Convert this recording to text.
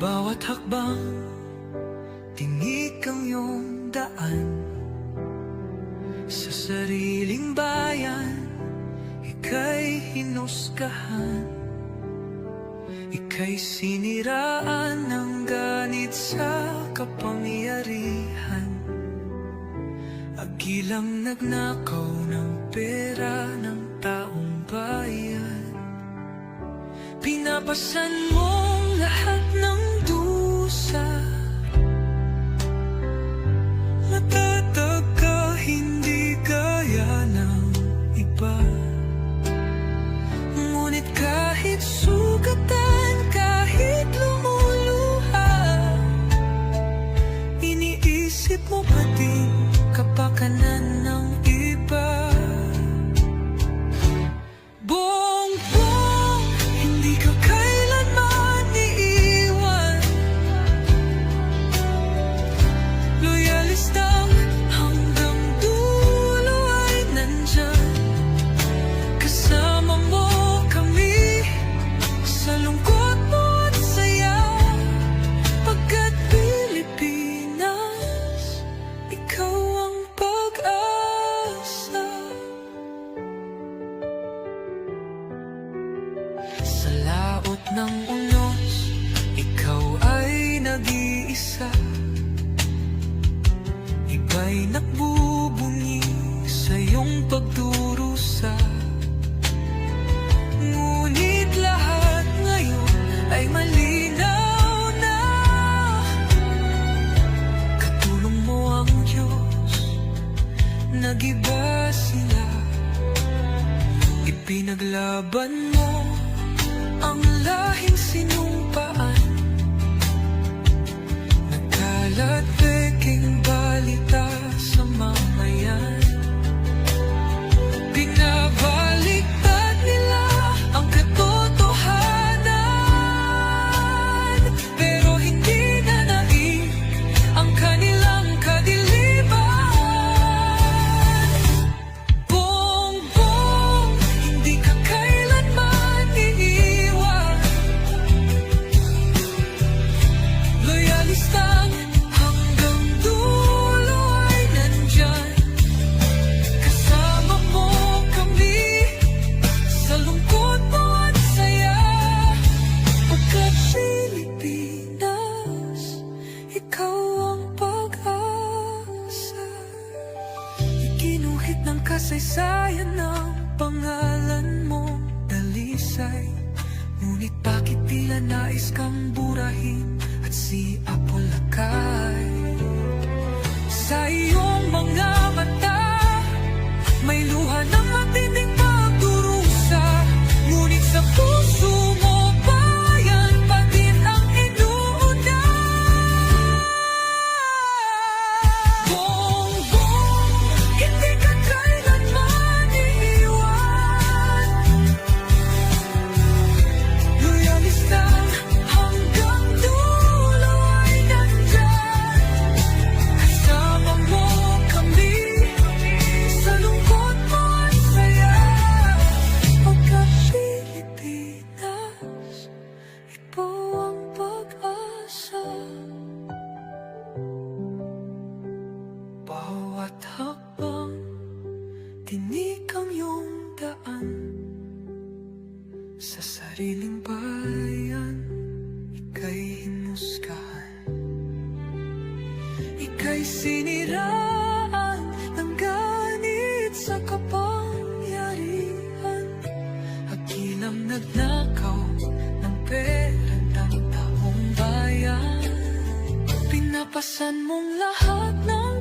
Bawat hakbang, tinik ang iyong daan. Sa sariling bayan, ika'y hinusgahan. Ika'y siniraan ng ganit sa kapangyarihan. Agilang nagnakaw ng pera ng taong bayan. Pinapasan mong lahat ng dusa. Matatag ka, hindi gaya ng iba. Ngunit kahit sugatan, kahit lumuluha, iniisip mo pa din kapakanan ng iba. Bongbong, hindi ka kailanman iiwan. Loyalistang hanggang dulo ay nandyan. Kasama mo kami sa lungkot mo at saya. Pagkat Pilipinas, ikaw ang pag-asa. Sa laot ng unos, ikaw ay nag-iisa. Iba'y nagbubunyi sa iyong pagdurusa. Ngunit lahat ngayon ay malinaw na. Katulong mo ang Diyos, nag-iba sila. Ipinaglaban mo ang lahing sinumpaan. Nagkalat peking balita sa mamayan. Binabaliktad nila ang katotohanan, pero hindi na naig ang kanilang kadiliman. Bongbong, hindi ka kailanman iiwan. Loyalistang hanggang dulo ay nandyan. Kasama mo kami sa lungkot mo at saya. Pagkat Pilipinas, ikaw ang pag-asa. Iginuhit ng kasaysayan ng pangalan mo, dalisay. Ngunit bakit tila nais kang burahin at si Apolacay? Sa iyong mga mata, may luha ng matinding pagdurusa. Ngunit sa puso mo, bayan pa din ang inuuna. Bongbong, hindi ka kailanman iiwan. Loyalistang hanggang dulo ay nandyan. Kasama mo kami sa lungkot mo at saya. Pagkat Pilipinas, ikaw ang pag-asa. Bawat hakbang, tinik ang iyong daan. Sa sariling bayan, ika'y hinusgahan. Ika'y siniraan ng ganit sa kapangyarihan. Agilang nagnakaw ng pera ng taong bayan. Pinapasan mong lahat ng